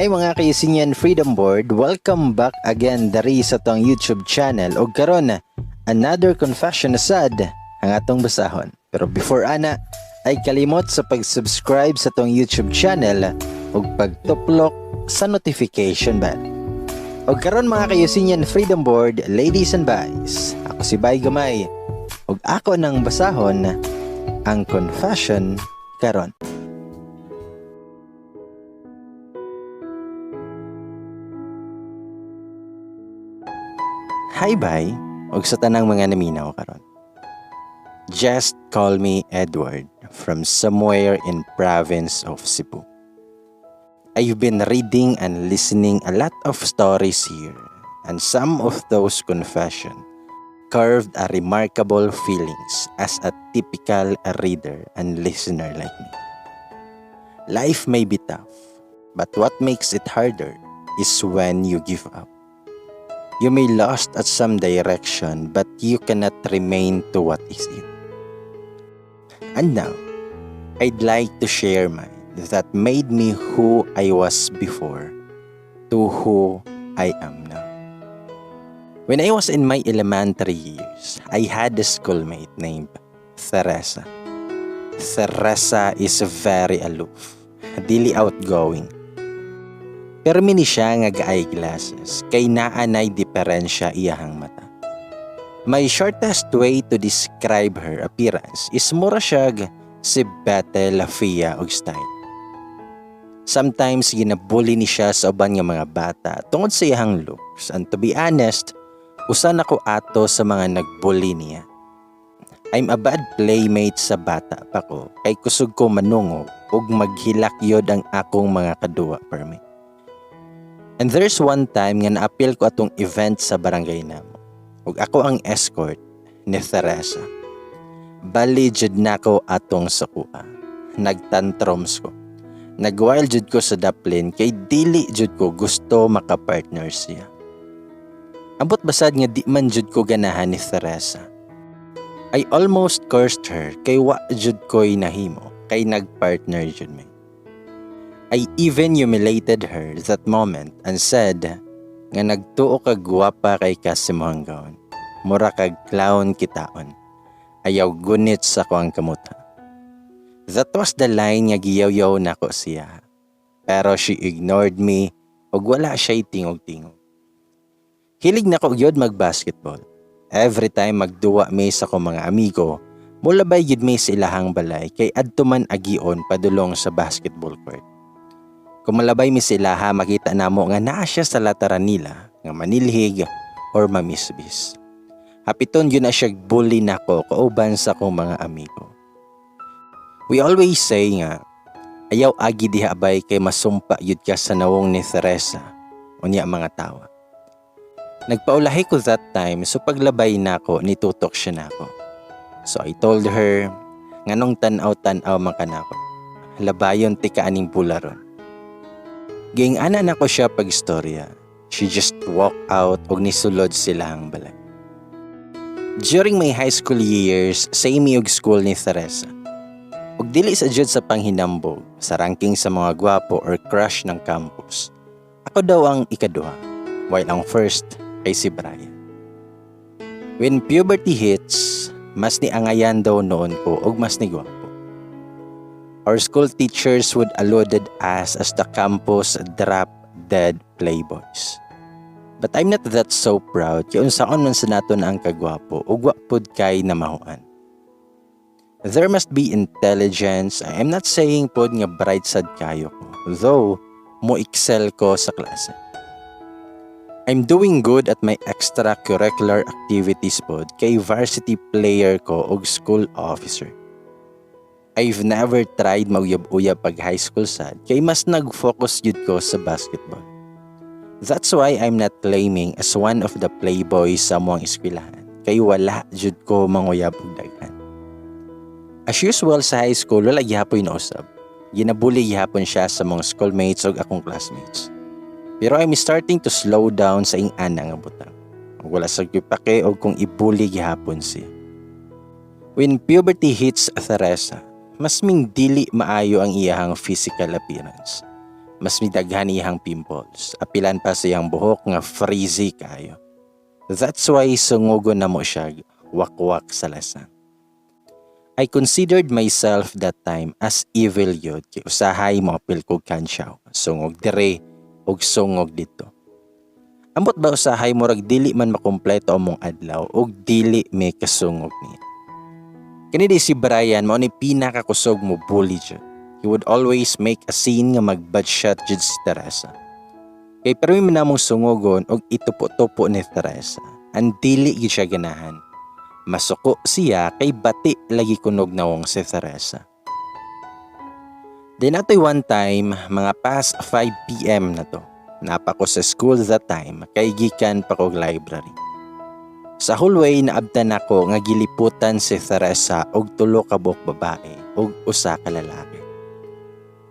Hi mga kaisinyan Freedom Board, welcome back again dari sa tong YouTube channel ug karon another confession asad ang atong basahon. Pero before ana ay kalimot sa pag-subscribe sa tong YouTube channel ug pagtuplok sa notification bell. Ug karon mga kaisinyan Freedom Board, ladies and boys, ako si Bay Gamay ug ako nang basahon ang confession karon. Hi bye, og sa tanang mga naminaw karon. Just call me Edward from somewhere in province of Cebu. I've been reading and listening a lot of stories here, and some of those confessions carved a remarkable feelings as a typical reader and listener like me. Life may be tough, but what makes it harder is when you give up. You may lost at some direction, but you cannot remain to what is it. And now, I'd like to share mine that made me who I was before to who I am now. When I was in my elementary years, I had a schoolmate named Teresa. Teresa is very aloof, dili outgoing. Pero mini siya nga ga-eyeglasses, kay naanay diferensya iyahang mata. My shortest way to describe her appearance is mura siya si Bete La Fea og style. Sometimes ginabully ni siya sa uban nga mga bata tungod sa iyahang looks, and to be honest, usan ako ato sa mga nagbully niya. I'm a bad playmate sa bata pa ko, kay kusog ko manungo ug maghilakyod ang akong mga kaduwa permi. And there's one time nga na-appeal ko atong event sa barangay namo. Ug ako ang escort ni Teresa. Bali jud nako atong sakua. Nagtantrums ko. Nagwild jud ko sa daplin kay dili jud ko gusto makapartner siya. Ambot basad nga di man jud ko ganahan ni Teresa. I almost cursed her kay wa jud ko'y nahimo kay nagpartner jud me. I even humiliated her that moment and said nga nagtuo kag gwapa kay kasimuhang gaon. Mura kag clown kitaon. Ayaw gunit sa kuang kamuta. That was the line nga giyaw-yaw nako siya. Pero she ignored me ug wala siya'y tingog-tingog. Hilig nako gyud mag-basketball. Every time magduwa mi sa ko mga amigo, mulabay gyud mi sa ilahang balay kay adto man agion padulong sa basketball court. Kung malabay mi sila makita namo nga naa siya sa lataran nila nga manilhig or mamisbis. Hapiton yun na siya bully nako kauban sa kong mga amigo. We always say nga, ayaw agi diha abay kay masumpa yun ka sa nawong ni Teresa unya mga tawa. Nagpaulahi ko that time, so paglabay nako nitutok siya nako. So I told her, nganong tanaw-tanaw man ka nako. Labayon ti kaaning pularon. Ging-ana na ko siya pag-istorya. She just walked out og nisulod silang balay. During my high school years, same og school ni Teresa. Og dili sa jud sa panghinambog, sa ranking sa mga gwapo or crush ng campus. Ako daw ang ikaduha, while ang first ay si Brian. When puberty hits, mas ni angayan daw noon ko og mas ni gwapo. Our school teachers would alluded us as the campus drop-dead playboys. But I'm not that so proud kaya unsaon man sa nato na ang kagwapo o gwapod kay na mahuan. There must be intelligence. I'm not saying pod nga bright sad kayo ko, though mo excel ko sa klase. I'm doing good at my extracurricular activities pod kay varsity player ko og school officer. I've never tried magyab-uyab pag high school sad kay mas nag-focus jud ko sa basketball. That's why I'm not claiming as one of the playboys sa among eskwelahan kay wala jud ko manguyab og daghan. As usual sa high school, wala gyapon nausab. Ginabully gyapon siya sa mga schoolmates ug akong classmates. Pero I'm starting to slow down sa ing-ana nga butang. Wala sa gyupake og kung ibully gyapon siya. When puberty hits Teresa, mas ming dili maayo ang iyahang physical appearance. Mas midaghan iyang pimples. Apilan pa sa iyang buhok nga frizzy kayo. That's why sungugon na mo siya wakwak sa lasang. I considered myself that time as evil yun. Kaya usahay mo apil kog kansyaw. Sungog dire og sungog dito. Ambot ba usahay mo rag dili man makompleto among adlaw og dili may kasungog niya. Kani di si Brian mao ni pinakakusog mo bully jud. He would always make a scene nga mag-bad-shot jud si Teresa. Kay pero mi namong sungogon og itupo-tupo ni Teresa. Ang dili gyud siya ganahan. Masuko siya kay bati lagi kunog nawong si Teresa. Then ato'y one time, mga past 5 p.m. na to. Napa ko sa school that time, kay gikan pa kog library. Sa hallway naabtan ako nga giliputan si Teresa og tulo ka buok babae og usa ka lalaki.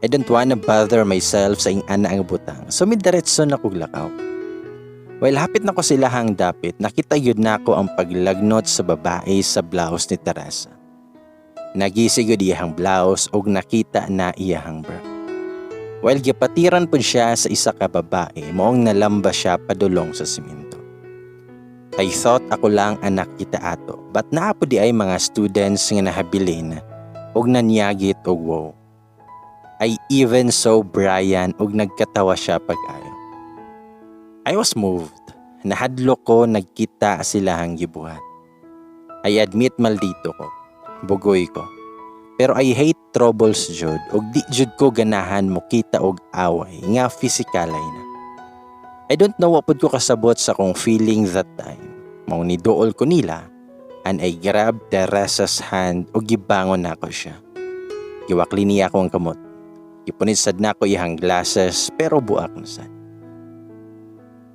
I don't wanna bother myself sa ing-ana ang butang, so midiretso na kog lakaw. While hapit na ko silahang dapit, nakita yun na ako ang paglagnot sa babae sa blouse ni Teresa. Nagisig yun iyahang blouse og nakita na iyahang bra. While gipatiran po siya sa isa ka babae, moong nalamba siya padulong sa simento. I thought ako lang anak kita ato, but naapo di ay mga students nga nahabilin og nanyagit og wow. I even saw Brian og nagkatawa siya pag-ayo. I was moved. Nahadlok ko nagkita silahang gibuhat. I admit maldito ko. Bugoy ko. Pero I hate troubles jud og di jud ko ganahan mo kita og away nga physikalay na. I don't know what ko kasabot sa kong feeling that time. Mao ni dool ko nila and I grabbed Teresa's hand og gibangon nako siya. Giwakli niya ako ang kamot. Gipunit sad nako iyang glasses pero buak na sad.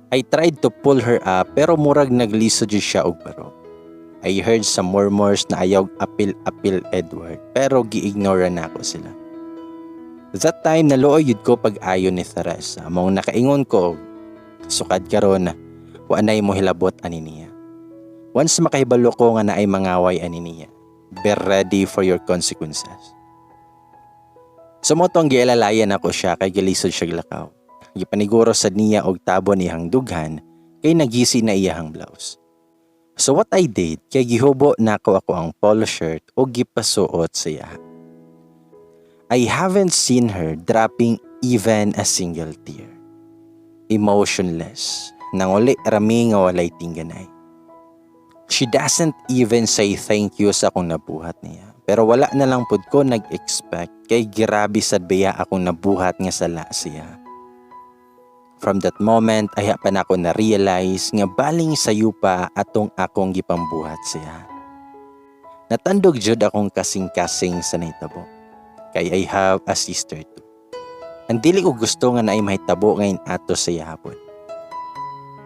I tried to pull her up pero murag nagliso jud siya og barog. I heard some murmurs na ayaw apil-apil Edward pero gi-ignore na ako sila. That time naluoy yun ko pag-ayo ni Teresa. Mong nakaingon ko, sukad karon wa nay mo hilabot ani niya. Once makahibalo ko nga naay mangaway ani niya, be ready for your consequences. Sumotong gialalayan ako siya kay gilisod siya lakaw. Gipaniguro sad niya og tabon iyang dughan kay nagisi na iyang blouse. So what I did, kay gihubo nako ako ang polo shirt o gipasuot siya. I haven't seen her dropping even a single tear. Emotionless, nanguli rami nga walay tingganay. She doesn't even say thank you sa akong nabuhat niya. Pero wala na lang pud ko nag-expect kay grabe sad baya akong nabuhat nga sala siya. From that moment, ay pa na ako na-realize nga baling sayo pa atong akong gipambuhat siya. Natandog jud akong kasing-kasing sa naitabo. Kay I have a sister too. Ang dili ko gusto nga naay mahitabo ngayon ato sa yapon.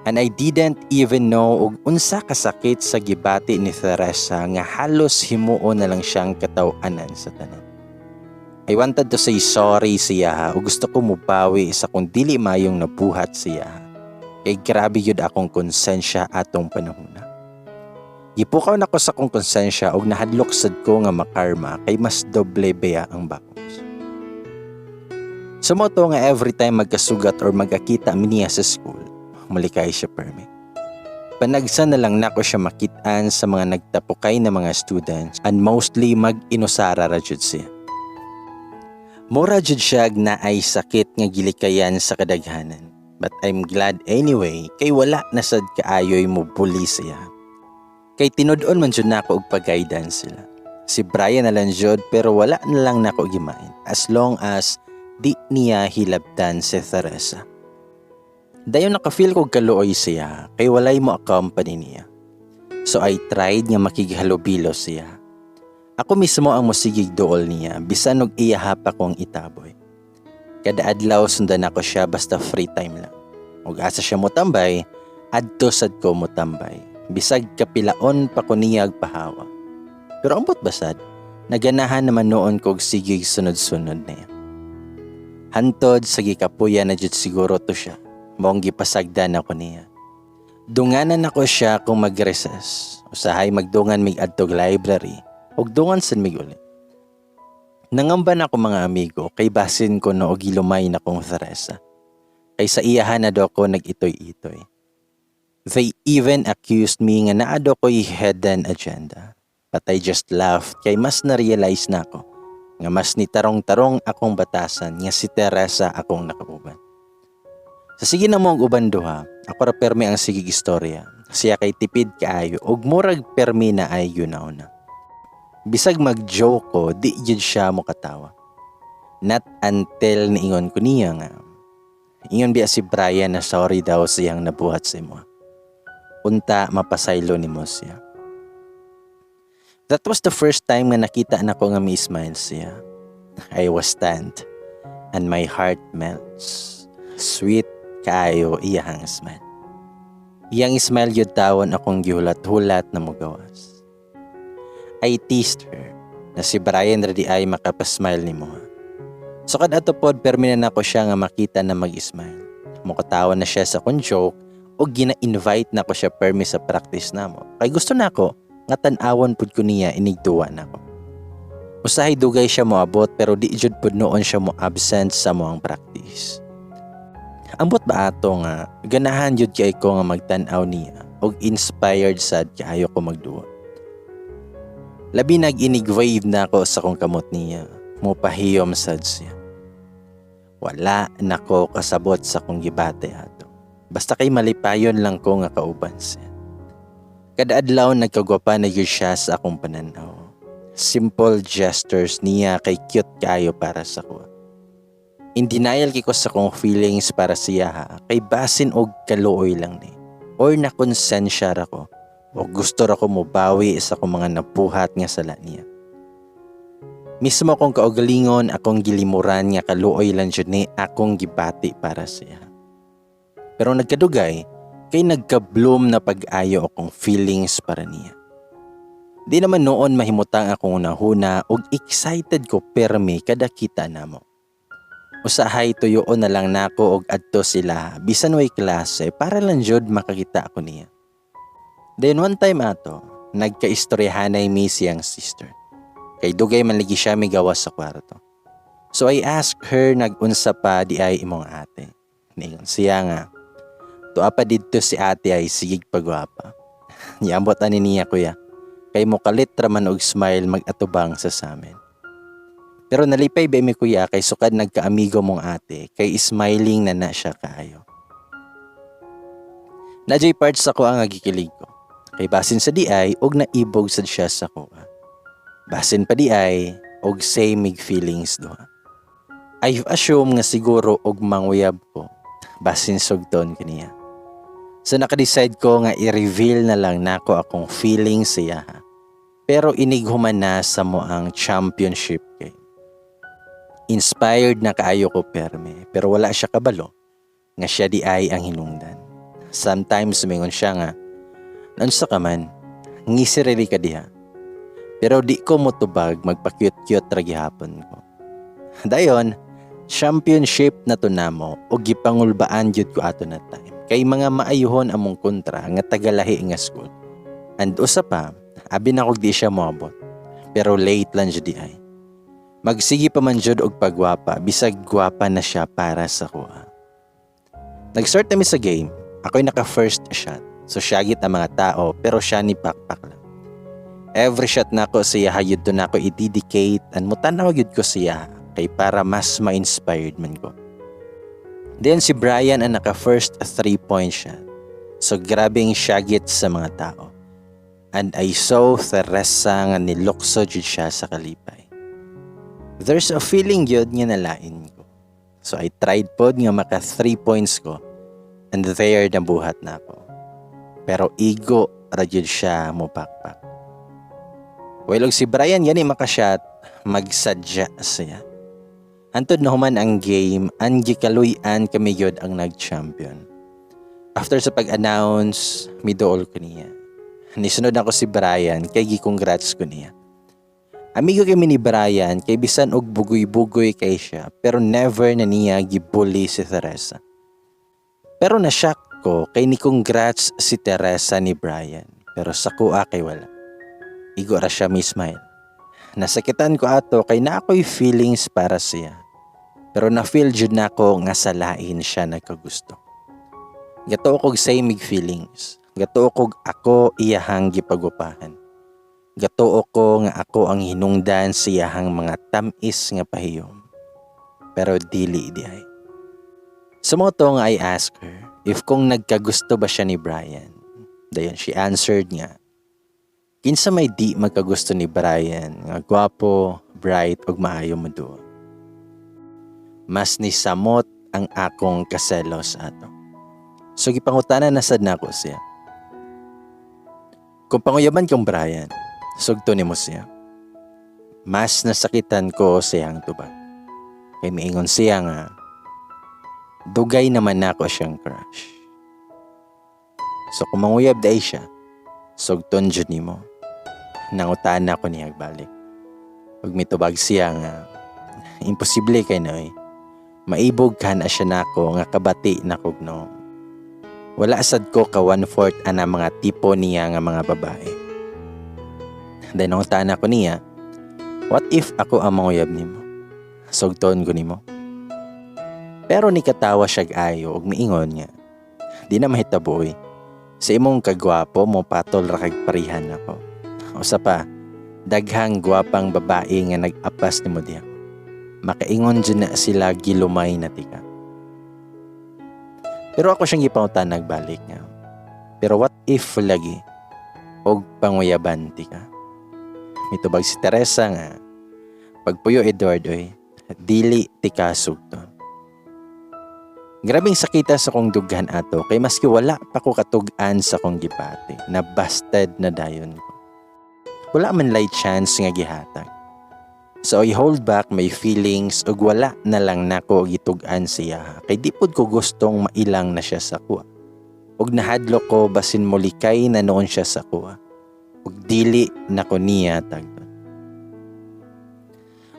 And I didn't even know og unsa kasakit sa gibati ni Teresa nga halos himuon na lang siyang katawanan sa tanan. I wanted to say sorry siya o gusto ko mubawi sa kung dili mayong nabuhat siya. Kay grabe yun akong konsensya atong panahon na. Gipukaw na ko sa kong konsensya og nahadlok sad ko nga makarma kay mas doble baya ang bakos. Sumoto nga every time magkasugat or magkakita niya sa school, mulikay siya permit. Panagsa na lang nako siya makitaan sa mga nagtapukay na mga students and mostly mag-inusara ra jud siya. Mura jud siya na ay sakit nga gilikayan sa kadaghanan. But I'm glad anyway kay wala na sad kaayoy mo bully siya. Kay tinud-on man jud nako og pag-guidance sila. Si Brian na lang jud pero wala na lang nako gimain as long as di niya hilabtan si Teresa. Dayon naka-feel ko kaluoy siya kay walay mo accompany niya. So I tried nga makighalubilo siya. Ako mismo ang musigig dool niya, bisan og iyaha pa kong itaboy. Kada adlaw sundan ako siya basta free time lang. Ug asa siya motambay, adto sad ko motambay. Bisag kapilaon pa ko niya pahawa. Pero ambot basad, naganahan naman noon kog sigig sunod-sunod niya. Hantod sa gikapuya na jud siguro to siya. Maong gipasagdan ako niya. Dunganan ako siya kung mag-recess. Usahay magdungan mig adtog library. Og dungan sad mig uli. Nangamba na ako mga amigo kay basin ko no og gilumay na kong Teresa. Kay sa iyahan na daw ko nag-itoy-itoy. They even accused me nga naa daw ko'y hidden agenda. But I just laughed kay mas na-realize na ako nga mas ni tarong-tarong akong batasan nga si Teresa akong nakauban. Sa sige na mo ang uban duha, ako ra permi ang sigig istorya. Siya kay tipid kaayo og murag permi na ay yunaw na. Bisag mag-joke ko, di yun siya mo katawa. Not until niingon ko niya nga. Ingon biya si Brian na sorry daw siyang nabuhat sa imo. Unta mapasaylo ni mo siya. That was the first time na nakita na ko nga may smile siya. I was stunned and my heart melts. Sweet kaayo iyang smile. Iyang smile yun tawon akong gihulat-hulat na mugawas. I teased her na si Brian ready ay makapasmile ni mo. So kad ato pod perminan ako siya nga makita na mag-smile. Mukatawa na siya sa akong joke o gina-invite na ko siya permi sa practice namo. Kay gusto na ako nga tan-awon pud ko niya inigduwa na ko. Usahay dugay siya moabot pero di jud pud noon siya mo absent sa moang practice. Ambot ba ato nga ganahan jud kay ko nga magtan-aw niya og inspired sad kaayo ko magduwa. Labi nag-inig-wave na ako sa kong kamot niya. Mupahiyom sad siya. Wala na ko kasabot sa kong gibate ato. Basta kay malipayon lang ko nga kauban siya. Kada adlaw nagkagwapa na yun siya sa akong pananaw. Simple gestures niya kay cute kayo para sa ko. In denial ko sa kong feelings para siya ha. Kay basin og kaluoy lang ni. Or nakonsensya ra ko. O gusto ra ko mobawi sa akong mga napuhat nga sala niya. Mismo akong kaugalingon akong gilimuran nga kaluoy lang jud ni akong gibati para siya. Pero nagkadugay kay nagka-bloom na pag-ayo akong feelings para niya. Di naman noon mahimutang akong unahuna og excited ko permi kada kita namo. Usahay tuyoon na lang nako og adto sila bisan way klase para lang jud makakita ako niya. Then one time ato, nagkaistoryahanay mi siyang sister. Kay dugay man lagi siya migawas sa kwarto. So I asked her nag-unsa pa di ay imong ate. Ningon siya nga, tuwa pa dito si ate ay sigig pagwapa. Niambot ani niya kuya, kay mo kalit raman og smile mag-atubang sa samin. Pero nalipay ba mi kuya kay sukad nagkaamigo mong ate, kay smiling na siya kaayo. Najay parts ako ang agikilig ko. Kay basin sa di ay og naibog sad siya sa kuha. Basin pa di ay og same feelings duha. I've assume nga siguro og manguyab ko basin sugton kaniya. So naka-decide ko nga i-reveal na lang nako akong feelings siya. Pero inighuman na sa moang championship game. Inspired na kaayo ko perme pero wala siya kabalo nga siya di ay ang hinungdan. Sometimes mingon siya nga nansa ka man, ngisirili ka diha. Pero di ko motubag magpa-cute-cute ra gihapon ko. Dayon, championship na to namo o gipangulbaan jud ko ato na time. Kay mga maayuhon among kontra nga tagalahi nga school. And usa pa, abi na kog di siya moabot. Pero late lang jud di ay. Magsigi pa man jud og pagwapa, bisag gwapa na siya para sa kuha. Nag-start kami sa game, ako'y naka-first shot. So syagit ang mga tao pero siya ni pakpak lang. Every shot na ko siya hayod doon ako i-dedicate and mutanaw yun ko siya kay para mas ma-inspired man ko. Then si Brian ang naka-first 3-point shot. So grabing syagit sa mga tao. And I saw Teresa nga nilukso jud siya sa kalipay. There's a feeling yun nga nalain ko. So I tried pod nga maka 3 points ko and there nabuhat na ako. Pero igo radyod siya mo pakpak. Well, si Brian gani makashot, magsadya siya. Antod na human ang game, ang gikaluyan kami yun ang nag-champion. After sa pag-announce, midool ko niya. Nisunod ako si Brian, kay gi-congrats ko niya. Amigo kami ni Brian, kay bisan og bugoy-bugoy kay siya, pero never na niya gibully si Teresa. Pero na-shock ko kay ni congrats si Teresa ni Brian pero sa kuha kay wala. Igo ra siya may smile. Nasakitan ko ato kay na ako'y feelings para siya. Pero na-feel jud na ko nga sa lain siya nagkagusto. Gato kog same feelings. Gato kog ako iyahang gipagupahan. Gato ko nga ako ang hinungdan siyahang mga tamis nga pahiyom. Pero dili di ay. Sumoto nga I asked her if kung nagkagusto ba siya ni Brian. Dayon she answered nga. Kinsa may di magkagusto ni Brian nga gwapo, bright ug maayo mo duo. Mas ni samot ang akong kaselos ato. So gipangutanan na sad nako siya. Kung panguyaban kong Brian, sugto nimo siya. Mas nasakitan ko siyang tubag. Kay miingon siya nga, dugay naman nako siyang crush. So kung manguyab day siya, sugton jud nimo. Nangutaan na ko niya balik. Pag mitubag siya nga, imposible kay noy. Maibog ka na siya nako nga kabati na kugno. Wala sad ko ka 1/4 ana mga tipo niya nga mga babae. Then nangutaan na ko niya, what if ako ang manguyab nimo? Sugton ko nimo. Pero ni katawa siya ayo ug miingon niya. Di na mahitabo eh. Sa imong kagwapo mo patol ra kag parihan nako. Usa pa, daghang gwapang babae nga nag-apas nimo diha. Makaingon dyan na sila gilumay na tika. Pero ako siyang gipangutan nagbalik nga. Pero what if lagi og panguyaban tika? Mitubag si Teresa nga pagpuyo Edward oy, dili tika sugto. Grabing sakita sa kong dughan ato kay maski wala pa ko katug-an sa kong gipati na busted na dayon ko. Wala man lay chance nga gihatag. So I hold back my feelings ug wala na lang nako gitug-an siya kay di pud ko gustong mailang na siya sa kuha. Ug nahadlok ko basin molikay na noon siya sa kuha. Ug dili nako niya tagton.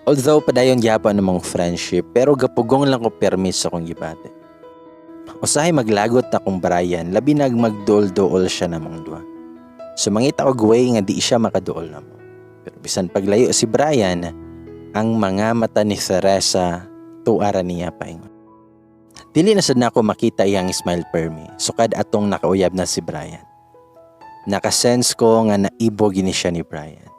Although padayon gyapon namong friendship pero gapugong lang ko permis sa kong gibate. Usahay maglagot na kong Brian labi nag magduol-duol siya namong duha. So mangita og way nga di siya makaduol namo. Pero bisan paglayo si Brian, ang mga mata ni Teresa tuara niya paingon. Dili na sad nako makita iyang smile permi, sukad atong nakauyab na si Brian. Nakasense ko nga naibo gini siya ni Brian.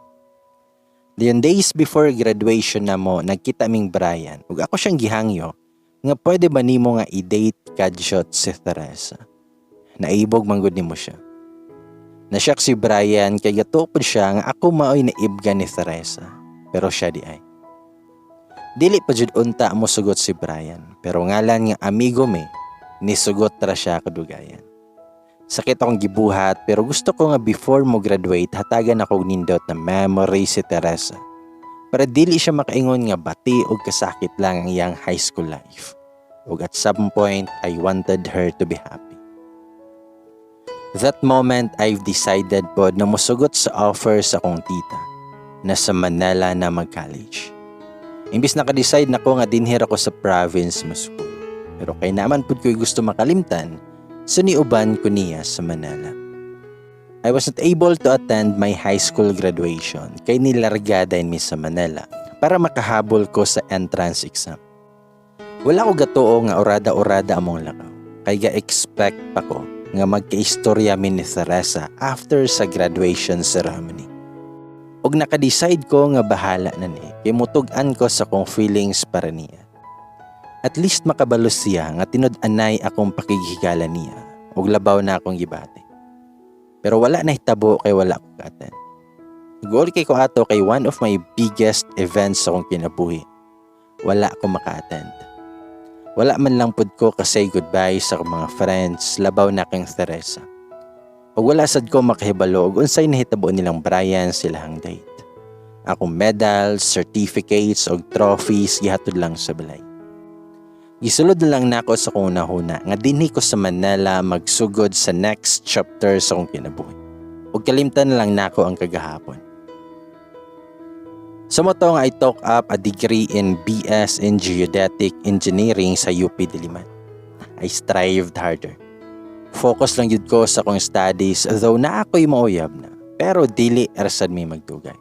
Diyon days before graduation na mo, nagkita ming Brian, ug ako siyang gihangyo nga pwede ba nimo nga i-date kadshot si Teresa. Naibog manggod nimo siya. Nasyak si Brian kay gatupod siya nga ako maoy naibga ni Teresa, pero siya di ay. Dili pa jud unta mo sugot si Brian, pero ngalan nga amigo me, nisugot ra siya kadugayan. Sakit akong gibuhat pero gusto ko nga before mo graduate hatagan ako nindot na memory si Teresa. Para dili siya makaingon nga bati o kasakit lang ang iyang high school life. Ug at some point, I wanted her to be happy. That moment, I've decided po na musugot sa offer sa akong tita na sa Manila na mag-college. Imbis naka-decide na ko nga dinhir ako sa province mo school. Pero kay naman po ko'y gusto makalimtan, so niuban ko niya sa Manila. I was not able to attend my high school graduation kay nilarga din mi sa Manila para makahabol ko sa entrance exam. Wala ko gatoo nga orada-orada among lakaw. Kay ga-expect pa ko nga magkaistorya mi ni Teresa after sa graduation ceremony. Og naka-decide ko nga bahala na ni kay mutug-an ko sa kong feelings para niya. At least makabalo siya nga tinud-anay akong pakighigalan niya og labaw na akong gibate. Pero wala na hitabo kay wala ko ka-attend. Nag-uli kay ko ato kay one of my biggest events sa akong kinabuhi. Wala ko maka-attend. Wala man lang pud ko ka-say goodbye sa akong mga friends, labaw na kang Teresa. O wala sad ko makahibalo og unsay nahitabo nilang Brian silahang date. Akong medals, certificates og trophies gihatod lang sa balay. Gisulod na lang nako sa kong nahuna nga dinhi ko sa Manila magsugod sa next chapter sa akong kinabuhi. Ug kalimtan na lang nako ang kagahapon. Sa moto nga I took up a degree in BS in Geodetic Engineering sa UP Diliman. I strived harder. Focus lang yun ko sa akong studies though na ako'y mauyab na. Pero dili rasad may magdugay.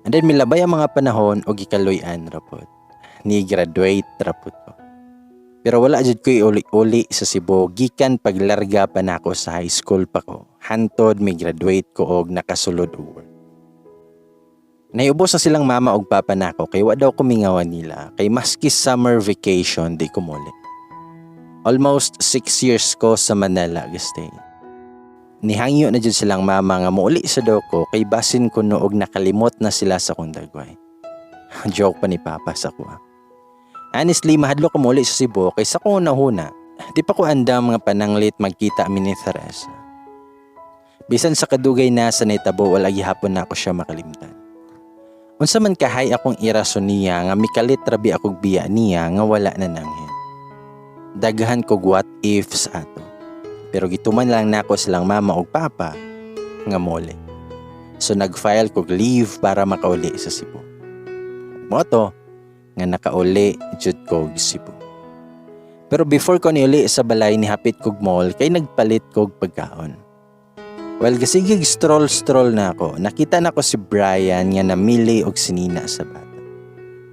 And then milabay ang mga panahon o gikaloy-an rapod. Ni graduate rapod ko. Pero wala jud ko uli-uli sa Cebu gikan paglarga pa nako sa high school pa ko. Hantod mi graduate ko og nakasulod og work. Naiubos na silang mama og papa nako kay wa daw ko mingawan nila kay maski summer vacation di ko muli. Almost 6 years ko sa Manila gastay. Nihangyo na jud silang mama nga muuli sa daw ko kay basin ko noog nakalimot na sila sa kong dagway. Joke pa ni papa sa kuha. Honestly, mahadlo ko muli sa Cebu kay sa kong una-huna. Di pa ko andam nga pananglit magkita mi ni Teresa. Bisan sa kadugay na sa naitabo wala gihapon na ako siya makalimtan. Unsa man kahay akong irason niya nga mikalit rabi akog biya niya nga wala na nanghin. Daghan kog what ifs ato. Pero gituman lang nako silang mama ug papa nga muli. So nag-file kog leave para makauli sa Cebu. Moto nga nakauli jud kog Cebu. Pero before ko niuli sa balay ni hapit kog mall kay nagpalit kog pagkaon. Well, gasigig stroll na ako. Nakita na ko si Brian nga namili og sinina sa bata.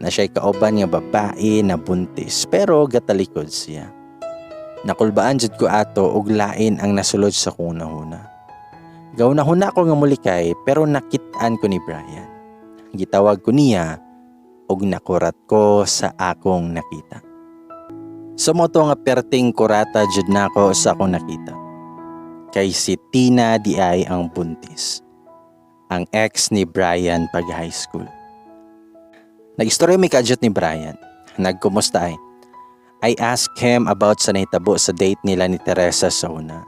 Na siya'y kauban nga babae na buntis pero gatalikod siya. Nakulbaan jud ko ato og lain ang nasulod sa kunahuna. Gaunahuna ko nga mulikay pero nakitaan ko ni Brian. Gitawag ko niya og nakurat ko sa akong nakita. Sumoto nga perting kurata jud nako sa akong nakita. Kay si Tina di ay ang buntis. Ang ex ni Brian pag high school. Nag-istorya mi kadjot ni Brian. Nagkumusta ay. I asked him about sa nahitabo sa date nila ni Teresa sa una.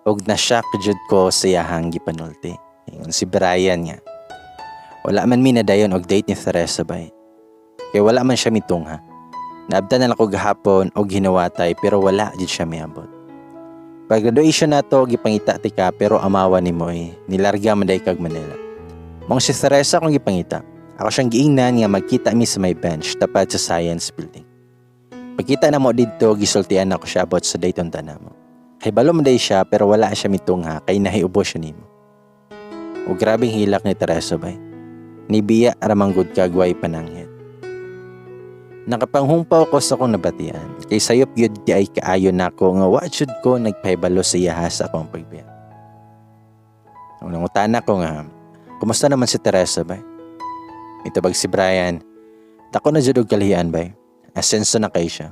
Og na-shock jud ko sa iyahang gipanulti. Ingon si Brian nga. Wala man mi nadayon og date ni Teresa bay. Kay wala man siya mitungha. Naabdan na ako gahapon og hinawatay pero wala jud siya miabot. Pag graduation nato gipangita ti ka pero amawa nimo nilarga man day kag Manila. Mong si Teresa akong gipangita. Ako siyang giingnan nga magkita mi sa may bench tapat sa science building. Pagkita na mo didto gisultian ako siya about sa date unta namo. Kay balo man day siya pero wala siya mitungha kay nahiubo siya nimo. O grabing hilak ni Teresa bay. Nibiya ramanggod kagway pananghit. Nakapanghumpaw ko sa kong nabatian. Kay sayop yun di ay kaayo na ko nga wajud ko nagpahibalo sa iyaha sa akong pagbiya. Unang utana ko nga, kumusta naman si Teresa ba? Itabag si Brian, tako na jud og kalihian ba? Asenso na kay siya.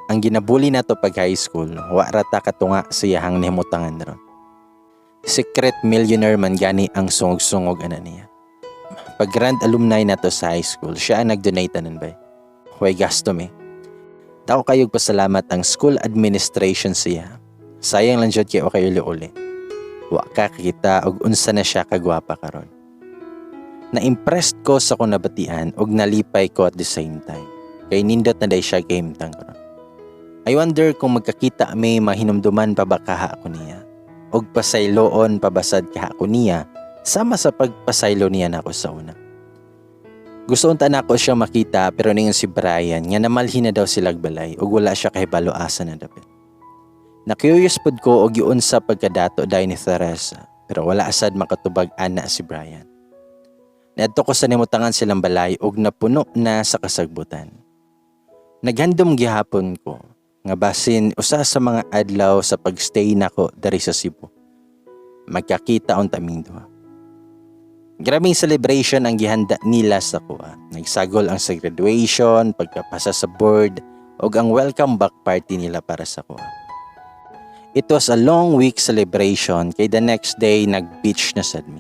Ang ginabuli nato pag high school, wa rata katunga sa iyahang nihimutangan ron. Secret millionaire man gani ang sungog-sungog ana niya. Pag grand alumni nato sa high school, siya ang nag-donate anan ba? Huwag gasto mi. Tao kayog pasalamat ang school administration siya. Sayang lang jud kay o kayo uli. Wa ka kita og unsa na siya kagwapa karon. Na-impressed ko sa kong nabatian og nalipay ko at the same time. Kay nindot na day siya game tang karon. I wonder kung magkakita may mahinumduman pa ba kaha ko niya. Og pasayloon pabasad kaha ko niya sama sa pagpasaylo niya nako sa una. Gusto unta nako siya makita pero ningon si Brian nga namalhin na daw silag balay ug wala siya kahibalo asa na dapit. Na-curious pud ko og giun sa pagkadato day ni Teresa pero wala asad makatubag ana si Brian. Niadto ko sa nimutangan silang balay ug napuno na sa kasagbutan. Naghandom gihapon ko nga basin usa sa mga adlaw sa pagstay nako diri sa Cebu. Magkakita unta ming duha. Grabing celebration ang gihanda nila sa kuha. Nagsagol ang sa graduation, pagkapasa sa board, o ang welcome back party nila para sa kuha. It was a long week celebration kay the next day nag-beach na sad mi.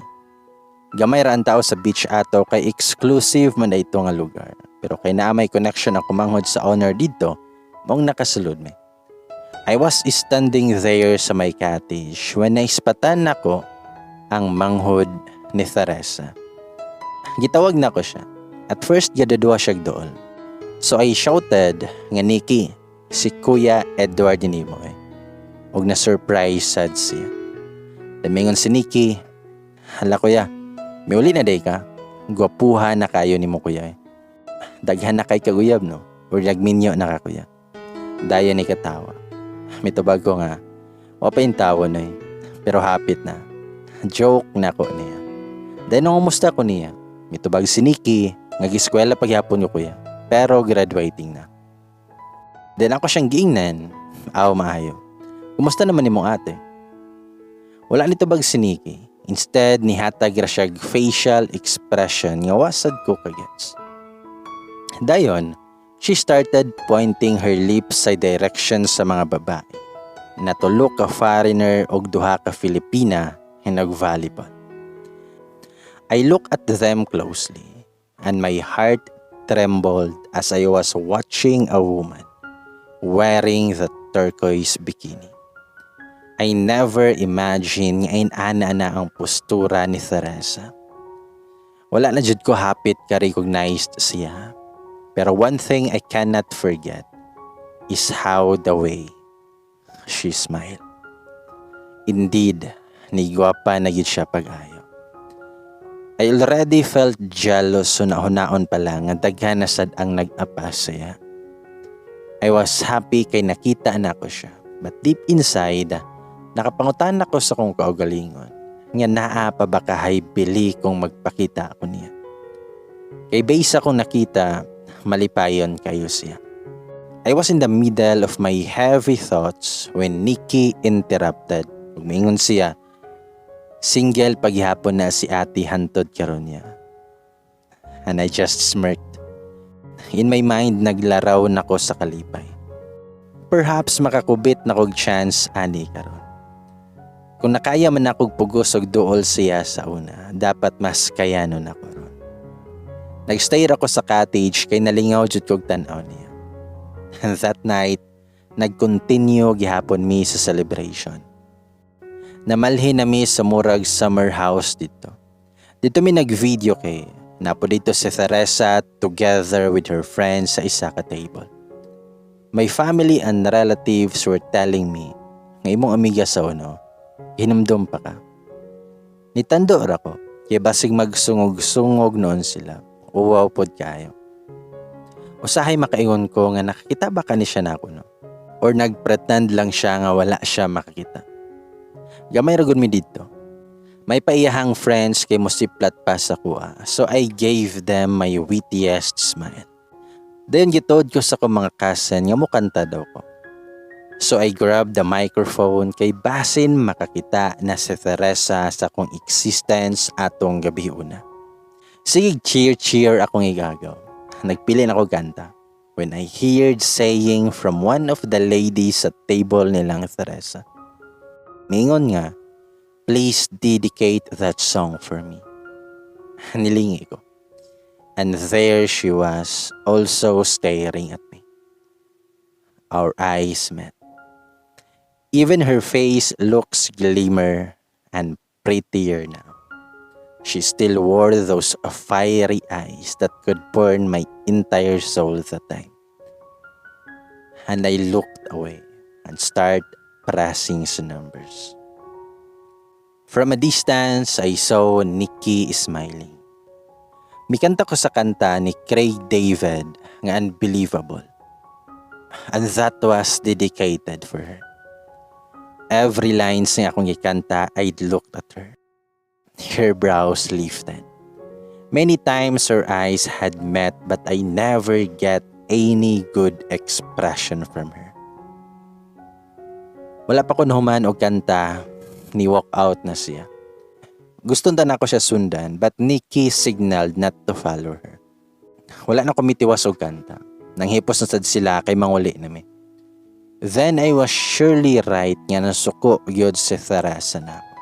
Gamay ra ang tao sa beach ato kay exclusive man ito nga lugar. Pero kay naa may connection ang kumanghod sa owner dito, mong nakasulod mi. I was standing there sa my cottage when naispatan nako ang manghod ni Teresa. Gitawag na ko siya. At first, gadadwa siya dool. So I shouted nga Nikki, si Kuya Edward nimo Og na-surprise sad siya. Damingon si Nikki, hala kuya, may uli na day ka. Gwapuha na kayo ni mo kuya Daghan na kay kaguyab no? Or nagminyo na ka kuya. Daya ni katawa. May tubag ko nga, wapa yung tawa na Pero hapit na. Joke na ko niya. Dahil nung umusta ko niya, Mitubag si Nikki, nag-eskwela paghapon ko kuya. Pero graduating na. Then ako siyang giingnan, maayo. Kumusta naman imong ate? Wala nitubag si Nikki. Instead, nihatag ra siyag facial expression nga wasad ko kagets. Dayon, she started pointing her lips sa direction sa mga babae. Natulok ka foreigner og duha ka Filipina nga nag-volleyball. I looked at them closely and my heart trembled as I was watching a woman wearing the turquoise bikini. I never imagined nga inana na ang postura ni Teresa. Wala na jud ko hapit ka-recognized siya. Pero one thing I cannot forget is how the way she smiled. Indeed, nigwapa na gid siya pag-ayo. I already felt jealous so nahunaon pa lang nga daghan na sad ang nag-apa siya. I was happy kay nakita na ko siya. But deep inside, nakapangutan ako sa kong kaugalingon nga naa pa ba kahay bili kung magpakita ako niya. Kay base akong nakita, malipayon kayo siya. I was in the middle of my heavy thoughts when Nikki interrupted. Umingon siya, single paghihapon na si ate hantod karon niya. And I just smirked. In my mind, naglaraw nako sa kalipay. Perhaps makakubit na kog chance ani karon. Kung nakaya man akong pugos og duol siya sa una, dapat mas kayanon ako ron. Nagstay ako sa cottage kay nalingaw jud kog tan-aw niya. And that night, nag-continue gihapon mi sa celebration. Namalhin na mi sa murag summer house dito. Dito mi nag-video kay napo dito si Teresa together with her friends sa isa ka table. My family and relatives were telling me nga imong amiga sa uno, hinumdum pa ka. Nitando ra ko, kaya basig magsungog-sungog noon sila. Uwaw pod kayo. Usahay makaingon ko nga nakakita ba ka ni siya na ako no? Or nagpretend lang siya nga wala siya makakita. Gamay ra gud mi dito. May paiyahang friends kay mosiplat pa sa kuha. So I gave them my wittiest smile. Then gitod ko sa mga cousin nga mukanta daw ko. So I grabbed the microphone kay basin makakita na si Teresa sa kong existence atong gabi una. Sige cheer akong igagaw. Nagpili na ako kanta. When I heard saying from one of the ladies sa table nilang Teresa. Mingon nga, please dedicate that song for me. Nilingi ko. And there she was, also staring at me. Our eyes met. Even her face looks glimmer and prettier now. She still wore those fiery eyes that could burn my entire soul at the time. And I looked away and started pressing sa numbers. From a distance, I saw Nikki smiling. Mikanta ko sa kanta ni Craig David nga Unbelievable. And that was dedicated for her. Every lines nga akong ikanta, I'd looked at her. Her brows lifted. Many times her eyes had met but I never get any good expression from her. Wala pa ko nahuman og kanta, ni walk out na siya. Gustong na ako siya sundan but Nikki signaled not to follow her. Wala na kumitiwas og kanta. Nanghipos na sad sila kay manguli nami. Then I was surely right nga nasuko gyud si Teresa na ako.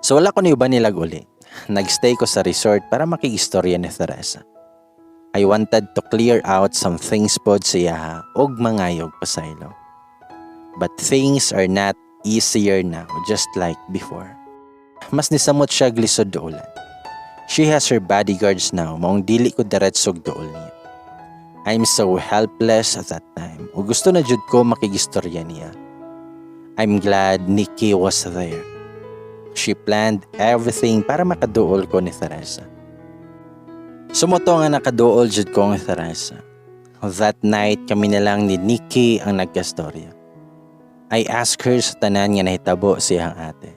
So wala ko niuban nilag uli. Nagstay ko sa resort para makikistorya ni Teresa. I wanted to clear out some things pod siya og mangayog pasaylo. But things are not easier now just like before. Mas nisamot siya glisod doolan. She has her bodyguards now, maong dili ko diretsog dool niya. I'm so helpless at that time. O gusto na jud ko makigistorya niya. I'm glad Nikki was there. She planned everything para makaduol ko ni Teresa. Sumoto nga nakaduol jud ko ni Teresa. That night kami na lang ni Nikki ang nagkastorya. I asked her sa tanan nga nahitabo siyang ate.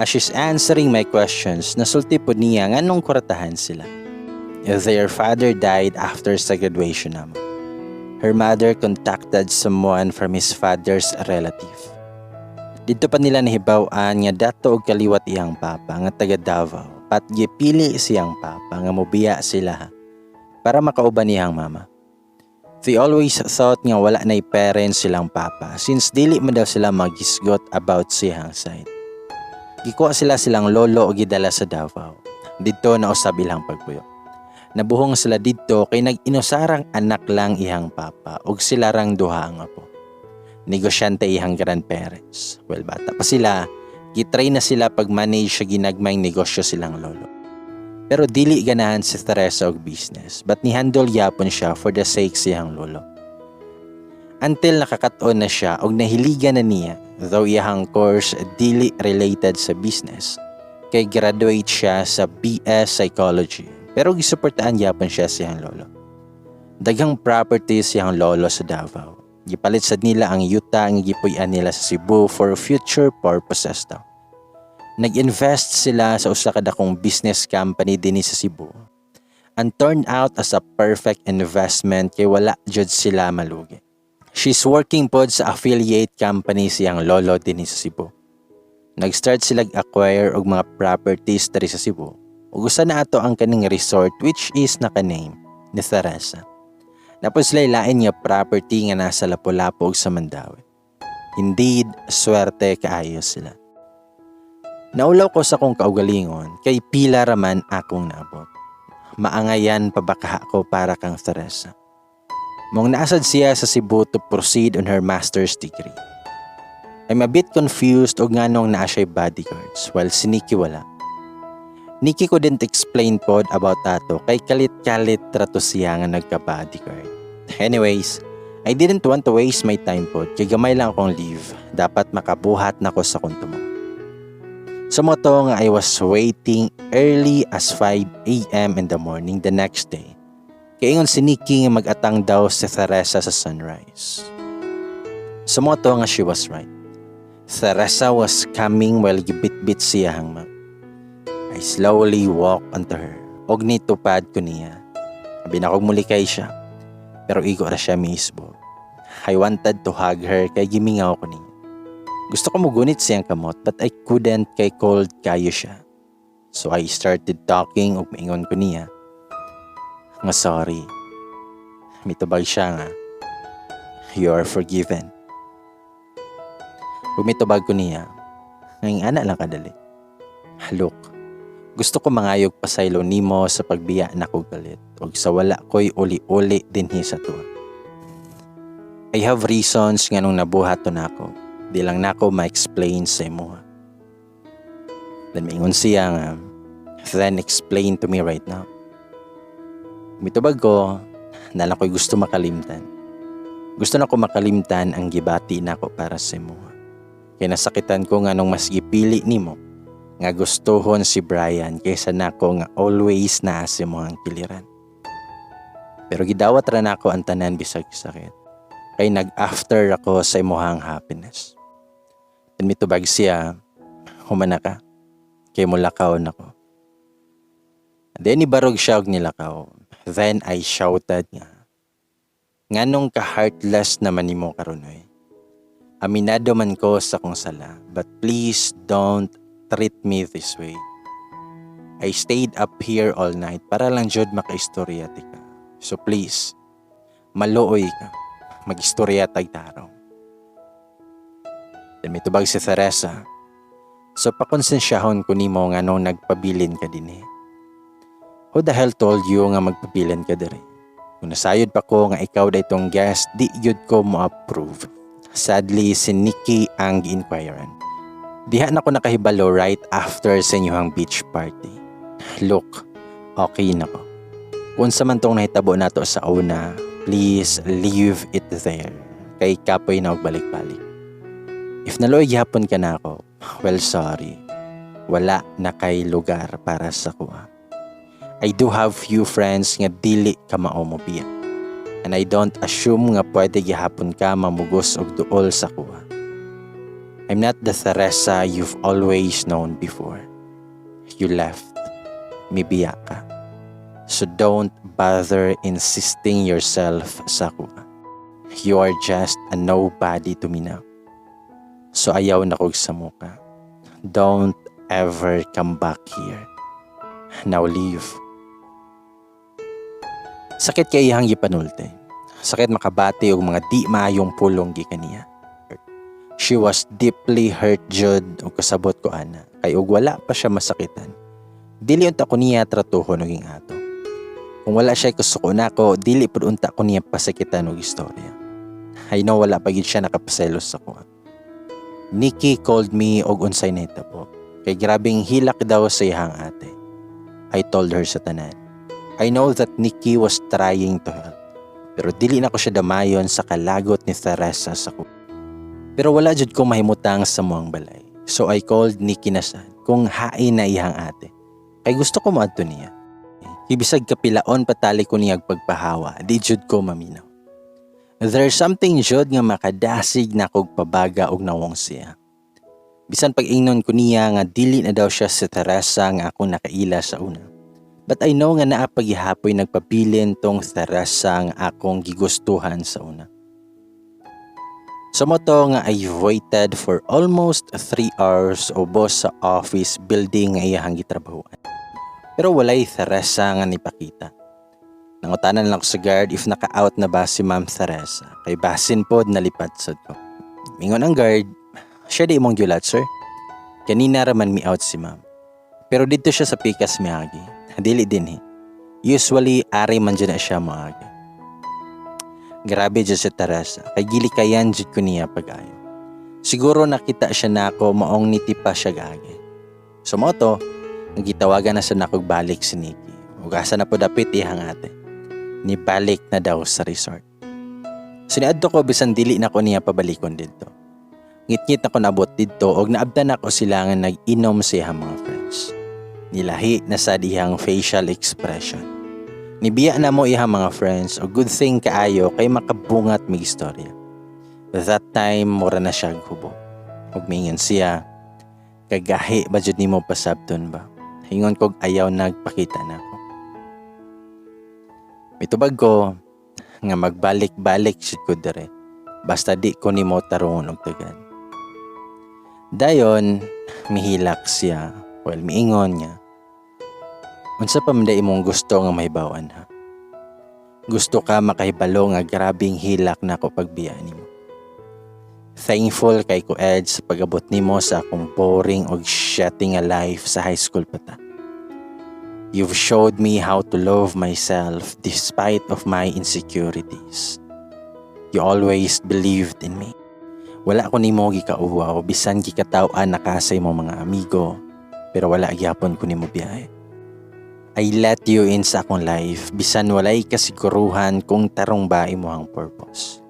As she's answering my questions, nasulti po niya nga nung kuratahan sila. Their father died after sa graduation namo. Her mother contacted someone from his father's relative. Dito pa nila nahibaw-an nga dato og kaliwat iyang papa nga taga Davao. Pat gipili siyang papa nga mobiya sila para makauban niyang mama. They always thought nga wala na'y parents silang papa since dili man daw sila magisgot about siyang side. Gikuha silang lolo o gidala sa Davao. Dito na usab ilang pagpuyo. Nabuhong sila dito kay nag-inusarang anak lang ihang papa ug sila rang duha ang apo. Negosyante ihang grandparents. Well, bata pa sila, gitry na sila pag-manage sa ginagmayng negosyo silang lolo. Pero dili ganahan si Teresa og business, but ni-handle yapon siya for the sake siyang lolo. Until nakakaton na siya og nahiligan na niya, though iyang course dili related sa business, kay graduate siya sa BS Psychology. Pero gisuportaan yapon siya siyang lolo. Daghang properties siyang lolo sa Davao. Gipalit sad nila ang yuta nga gipuy-an nila sa Cebu for future purposes daw. Nag-invest sila sa usa ka dakong business company dinhi sa Cebu. And turned out as a perfect investment kay wala jud sila malugi. She's working pod sa affiliate company siyang lolo dinhi sa Cebu. Nag-start sila acquire og mga properties diri sa Cebu. Ug usa na ato ang kaning resort which is naka-name ni Teresa. Napos sila lain nga property nga nasa Lapu-Lapu ug sa Mandaue. Indeed, swerte kaayo sila. Naulaw ko sa kong kaugalingon kay pila raman akong naabot. Maangayan pabakaha ko para kang Teresa. Mong naasad siya sa Cebu to proceed on her master's degree. I'm a bit confused og nganong naa siya bodyguards while si Nikki wala. Nikki couldn't explain pod about ato kay kalit-kalit trato siya nga nagka-bodyguard. Anyways, I didn't want to waste my time pod kay gamay lang akong leave. Dapat makabuhat na ko sa kuntumo. Sa moto nga I was waiting early as 5 a.m. in the morning the next day. Kay ingon si Nikki nga mag-atang daw si Teresa sa sunrise. Sa moto nga she was right. Teresa was coming while gibit-bit siya hang mag. I slowly walk onto her. Og nitupad ko niya. Binakog muli kay siya. Pero igo ra siya mismo. I wanted to hug her kay gimingaw ko niya. Gusto ko mugunit siyang kamot but I couldn't kay cold kayo siya. So I started talking og maingon ko niya. Nga sorry. Mitubag siya nga. You are forgiven. Ug mitubag ko niya. Ngayong ana lang kadali. Look. Gusto ko mangayog pasaylo nimo sa pagbiya na ko galit ug sa wala ko'y uli-uli dinhi sa tuwa. I have reasons nga nung nabuhat to nako. Di lang nako ma-explain sa imo. Then maingon siya nga, then explain to me right now. Mitubag ko, nalang ko'y gusto makalimtan. Gusto na ko makalimtan ang gibati nako para sa imo. Kaya nasakitan ko nga nung mas gipili nimo nga gustuhon si Brian kaysa nako nga always naasi mo ang kiliran. Pero gidawat ra nako ang tanan bisag sakit. Kay nag-after ako sa imuhang happiness. And mitubag siya, humana ka, kay mulakaw nako. Then ibarog siya og nilakaw. Then I shouted nga. Nganong ka-heartless naman nimo karon oy. Aminado man ko sa kong sala, but please don't treat me this way. I stayed up here all night para lang jud makaistorya ka. So please, maluoy ka. Mag-istorya tag taraw. Then mitubag si Teresa. So pakonsensyahon ko nimo nga nung nagpabilin ka din eh. Who the hell told you nga magpabilin ka diri? Kung nasayod pa ko nga ikaw da itong guest, di yun ko mo approve. Sadly, si Nikki ang gi-inquiran. Diha na ko nakahibalo right after sa inyong beach party. Look, okay na ko. Kung sa man tong nahitabo nato sa una, please leave it there. Kay kapoy na og balik-balik. If naloy gihapon ka na ako, well sorry. Wala na kay lugar para sa kuha. I do have few friends nga dili ka maumobiya. And I don't assume nga pwede gihapon ka mamugos og duol sa kuha. I'm not the Teresa you've always known before. You left. Mibiyak ka. So don't bother insisting yourself sa kuha. You are just a nobody to me now. So ayaw na kog sa muka. Don't ever come back here. Now leave. Sakit kay iyang gipanulti. Sakit makabati og mga di maayong pulong gikan niya. She was deeply hurt jud og kasabot ko ana. Kay og wala pa siya masakitan. Dili unta ko niya tratuhon og ato. Kung wala siya kusuko nako, dili pud unta ko niya pasakitan og istorya. I know wala pa gid siya nakapaselos sa ko. Nikki called me og unsay nahitabo. Kay grabing hilak daw sa iyang ate. I told her sa tanan. I know that Nikki was trying to help. Pero dili na ko siya damayon sa kalagot ni Teresa sa ko. Pero wala jud ko mahimutang sa muang balay. So I called Nikki na sad kung hain na iyang ate. Kay gusto ko maadto niya. Ibisag kapilaon patali ko niyag pagpahawa. Di jud ko maminaw. There's something jud nga makadasig na kog pabaga og nawong siya. Bisan pag-ingnon ko niya nga dili na daw siya si Teresa nga akong nakaila sa una. But I know nga naa paghihapoy nagpabilin tong Teresa nga akong gigustuhan sa una. So mo to nga I waited for almost 3 hours ubos sa office building nga iyang gitrabahuan. Pero walay Teresa nga nipakita. Nangutanan lang ko sa guard if naka-out na ba si Ma'am Teresa. Kay basin pod nalipat sad ko. Mingon ang guard, siya di mong gyulat sir. Kanina raman mi out si Ma'am. Pero dito siya sa pikas miagi. Dili din Usually ari man dyan na siya moagi. Grabe dyan si Teresa. Kay gili kayan dyan ko niya pag-ayo. Siguro nakita siya na ako maong nitipa siya gagi. So mo to, nagitawagan na sa nakog balik si Nikki. Ugasa na po dapit ihang ate. Nibalik na daw sa resort. Siniadto ko bisan dili na ko niya pabalikon dito. Ngit-ngit ako nabot dito og naabdan ako sila nga nag-inom sa iyang mga friends. Nilahi na sa dihang facial expression. Nibiya na mo ihang mga friends o good thing kaayo kay makabungat mig istorya. That time mura na siya gubo. Ug mingon siya, kagahi ba jud nimo pasabton ba? Hingon kog ayaw nagpakita nako. Mitubag ko nga magbalik-balik jud ko dire. Basta di ko nimo tarungon og tugad. Dayon mihilak siya, miingon niya. Unsa pa man imong gusto nga mahibawan ha? Gusto ka makahibalo nga grabing hilak na ako pagbiyaan nimo. Thankful kay ko Ed sa pag-abot nimo sa akong boring og shitting a life sa high school pa ta. You've showed me how to love myself despite of my insecurities. You always believed in me. Wala ko nimo gikauwaw bisan gikataw-an nakasay mo mga amigo, pero wala gyapon ko nimo biyahe. I let you in sa akong life bisan walay kasiguruhan kung tarong ba imong purpose.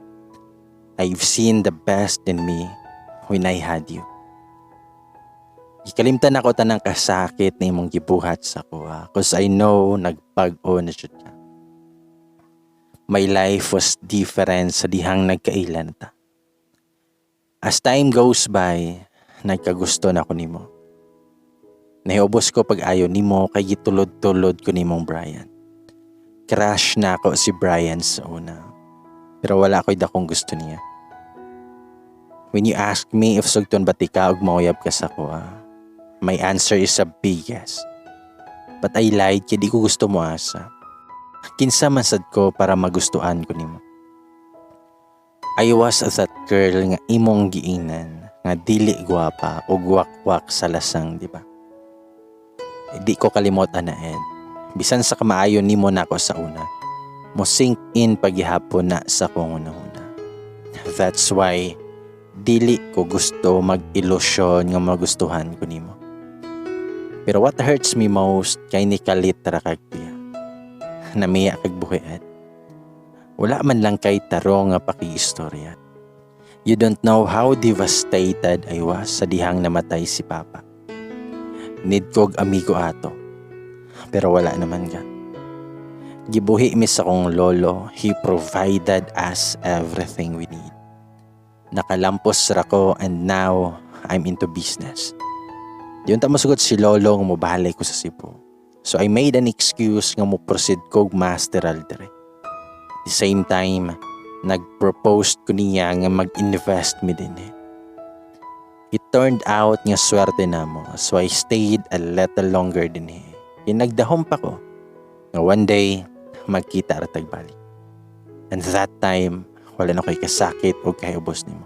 I've seen the best in me when I had you. Ikalimtan ako tanang kasakit na imong gibuhat sa kuha cause I know nagpag-o na jud ka. My life was different sa dihang nagkailan ta. As time goes by, nagkagusto na ko nimo. Nahiubos ko pag-ayo nimo kay gitulod-tulod ko nimong Brian. Crush na ako si Brian sa una. Pero wala ko'y dakong gusto niya. When you ask me if sugton ba tika og mauyab ka sa kuha, my answer is a big yes. But I lied kaya di ko gusto mo asa. Kinsa man sad ko para magustuhan ko nimo. I was that girl nga imong giingnan nga dili gwapa o gwak-wak sa lasang, di ba? Di ko kalimot na Ed. Bisan sa kamaayon nimo nako sa una, mo sink in paghihapon na sa kong una-una. That's why dili ko gusto mag-ilusyon nga magustuhan ko nimo. Pero what hurts me most kay ni kalitra kag kuya. Namiya kag buhi Ed. Wala man lang kay tarong nga pakiistorya. You don't know how devastated I was sa dihang namatay si Papa. Need kog amigo ato. Pero wala naman ka. Gibuhi mi sa kong lolo, he provided us everything we need. Nakalampos ra ko and now I'm into business. Diyon ta masugot si Lolo nga mobalik ko sa Cebu. So I made an excuse nga mo proceed ko masteral dire. The same time, nag-propose ko niya nga mag-invest mi din eh. It turned out nga swerte na mo, so I stayed a little longer din eh. Nagdahom pa ko nga one day magkita ratag balik. And that time, wala na ko'y kasakit o kahubos nimo.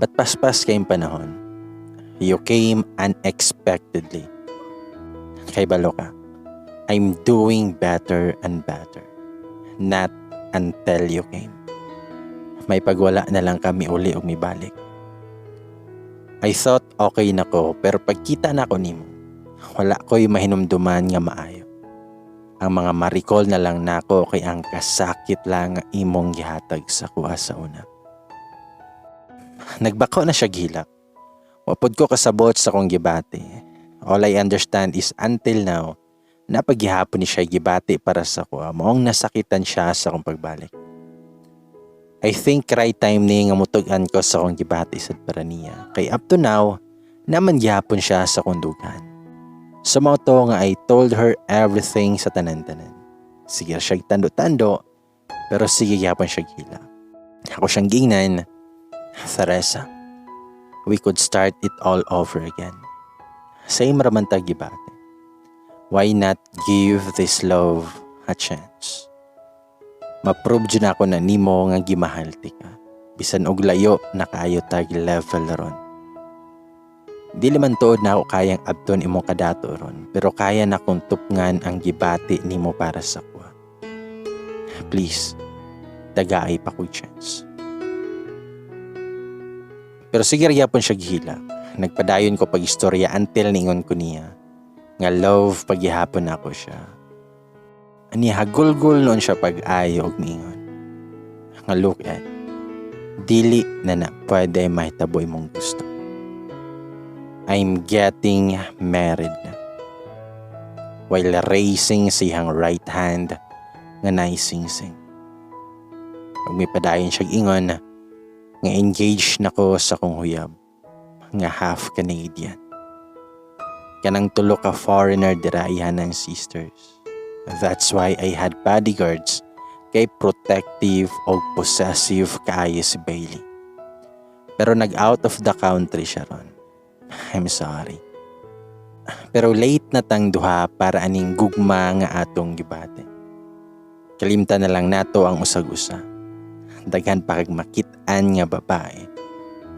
But paspas kayong panahon, you came unexpectedly. Kay balo ka, I'm doing better and better. Not until you came. May pagwala na lang kami uli o may balik. I thought okay na ko, pero pagkita na ko nimo, wala ko'y mahinumduman nga maayo. Ang mga ma-recall na lang nako kay ang kasakit lang imong gihatag sa kuha sa una. Nagbako na siya gilak. Wapod ko kasabot sa kong gibati. All I understand is until now, napaghihapon ni siya gibati para sa kuha. Moong nasakitan siya sa kong pagbalik. I think right time ni nga mutugan ko sa kong gibati sa para niya. Kay up to now, naman gihapon siya sa kundugan. Sa mga to nga I told her everything sa tanan-tanan. Sige siya tando-tando, pero sige yapon siya gila. Ako siyang gingnan, Theresa, we could start it all over again. Same raman ta gibate. Why not give this love a chance? Ma-prove dyan ako na nimo nga gimahal ti ka. Bisan og layo na kaayo tag level ron. Di liman tuod na ako kayang abton imong kadato ron, pero kaya na kong tupngan ang gibati nimo para sa kuha. Please, dagaay pa ko chance. Pero sige yapon siya gihila. Nagpadayon ko pag-istorya until ningon ko niya. Nga love paghihapon ako siya. Ani hagulgul noon siya pag-ayo og ningon. Nga look at, dili na pwede mahitabo imong gusto. I'm getting married na. While raising siyang right hand nga naising-sing. Pag may padayon siya ingon, nga engaged na ko sa kong huyab, nga half Canadian. Kanang tulo ka foreigner dira iyan ng sisters. That's why I had bodyguards kay protective o possessive kaayo si Bailey. Pero nag-out of the country siya ron. I'm sorry. Pero late na tang duha para aning gugma nga atong gibate. Kalimtan na lang nato ang usag-usa. Daghan pa kag makit-an nga babae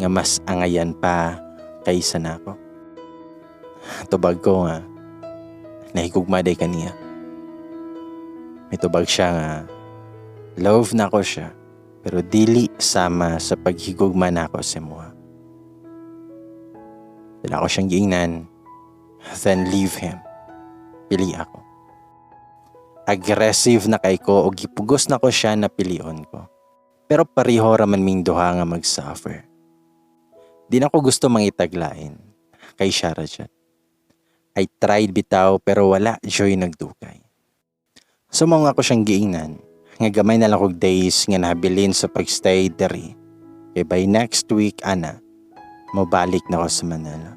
nga mas angayan pa kaysa nako. Tubag ko nga nahigugma day kaniya. May tubag siya nga love na ko siya pero dili sama sa paghigugma nako sa muha. Dila ko siyang giingnan, then leave him. Pili ako. Aggressive na kay ko o gipugos na ko siya na pilion ko. Pero pariho raman ming duha nga mag-suffer. Di na ko gusto mangitaglain kay Sharajat. I tried bitaw pero wala joy nagdugay. Sumong ako siyang giingnan, nga gamay na lang kog days nga nabilin sa pagstay diri. Kay by next week, ana, mabalik na ako sa Manila.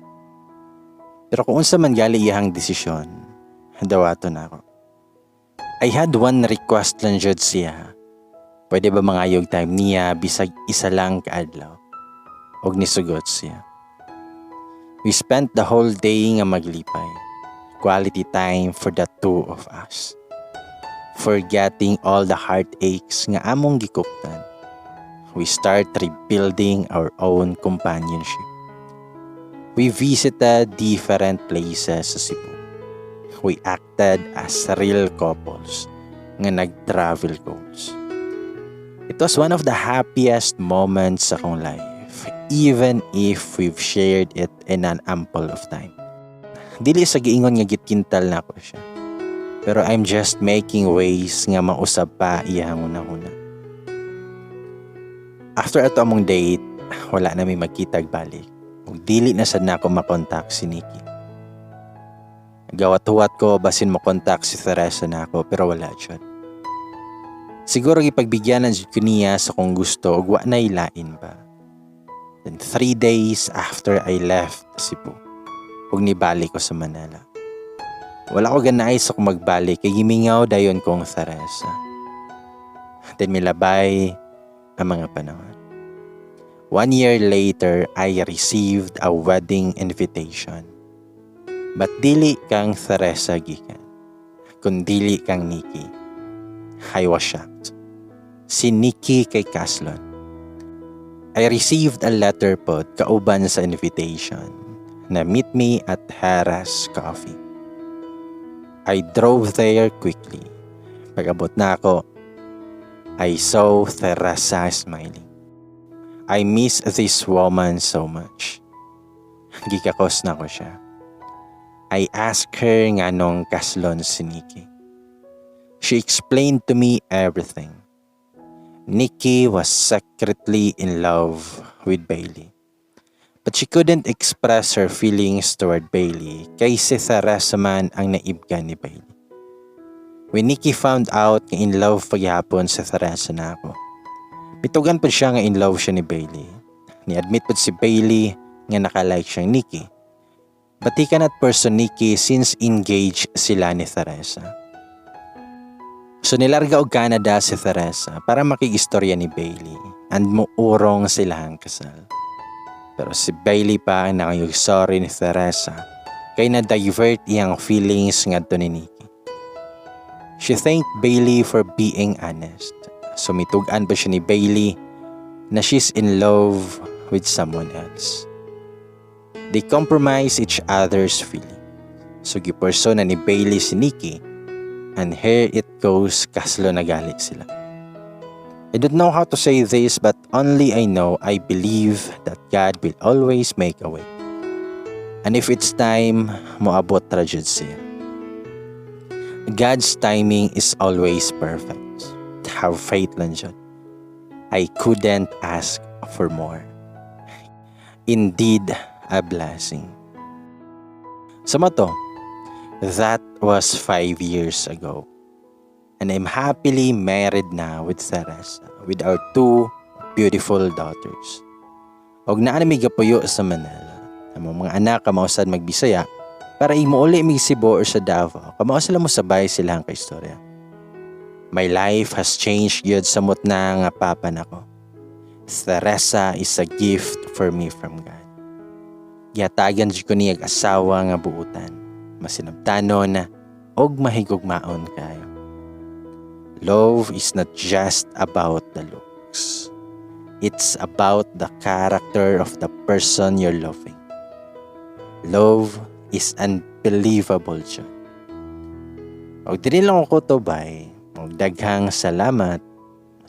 Pero kung unsa man gali iyang desisyon, dawato na ako. I had one request lang jud siya. Pwede ba mangayog time niya bisag isa lang kaadlaw? Og nisugot siya. We spent the whole day nga maglipay. Quality time for the two of us. Forgetting all the heartaches nga among gikuptan. We start rebuilding our own companionship. We visited different places sa Cebu. We acted as real couples nga nag-travel goals. It was one of the happiest moments sa akong life, even if we've shared it in an ample of time. Dili sa giingon nga gitkintal na ko siya. Pero I'm just making ways nga mausab pa iyang una-una. After ato among date, wala na may magkitag balik. Ug dili na sad nako makontak si Nikki. Gawat-huwat ko basin mo kontak si Theresa nako pero wala jud. Siguro gipagbigyanan jud ko niya sa kung gusto ug wa na ilain ba. Then 3 days after I left Cebu, ug nibalik ko sa Manila. Wala ko ganais ako magbalik kay gimingaw dayon kong Teresa. Then milabay ang mga panahon. 1 year later, I received a wedding invitation. But dili kang Teresa gikan, kundili kang Nikki. I was shocked. Si Nikki kay Kaslon. I received a letter pod kauban sa invitation na meet me at Harris Coffee. I drove there quickly. Pag-abot na ako, I saw Teresa smiling. I miss this woman so much. Gikakos na ko siya. I asked her nganong kaslon si Nikki. She explained to me everything. Nikki was secretly in love with Bailey. But she couldn't express her feelings toward Bailey kay si Teresa man ang naibgan ni Bailey. When Nikki found out nga in love paghapon si Teresa na ako, bitugan pa siya nga in love siya ni Bailey. Ni-admit pa si Bailey nga nakalike siyang Nikki. But he cannot pursue Nikki since engaged sila ni Teresa. So nilarga og Canada si Teresa para makikistorya ni Bailey and muurong silang kasal. Pero si Bailey pa ang nakayugsorry ni Teresa kay na-divert iyang feelings ngadto ni Nikki. She thanked Bailey for being honest. So mitugan pa siya ni Bailey na she's in love with someone else. They compromise each other's feelings. So giperso na ni Bailey si Nikki, and here it goes, kaslo nagalit sila. I don't know how to say this, but only I know I believe that God will always make a way. And if it's time, moabot ra jud siya. God's timing is always perfect. Have faith lang jud. I couldn't ask for more. Indeed, a blessing. So to, that was 5 years ago. And I'm happily married now with Teresa, with our 2 beautiful daughters. Og naa mi gapuyo sa Manila. Ang mga anak kamausad magbisaya para imuuli mi Cebu or sa Davao. Kamao sila mo sabay silang kaistorya. My life has changed yun samot na nga papa nako. Teresa is a gift for me from God. Gihatagan jud ko niya asawa nga buutan, masinabtanon og mahigugmaon kayo. Love is not just about the looks. It's about the character of the person you're loving. Love is unbelievable jud. Og dili lang ako tubay, og daghang salamat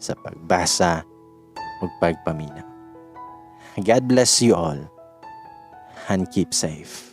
sa pagbasa ug pagpaminaw. God bless you all and keep safe.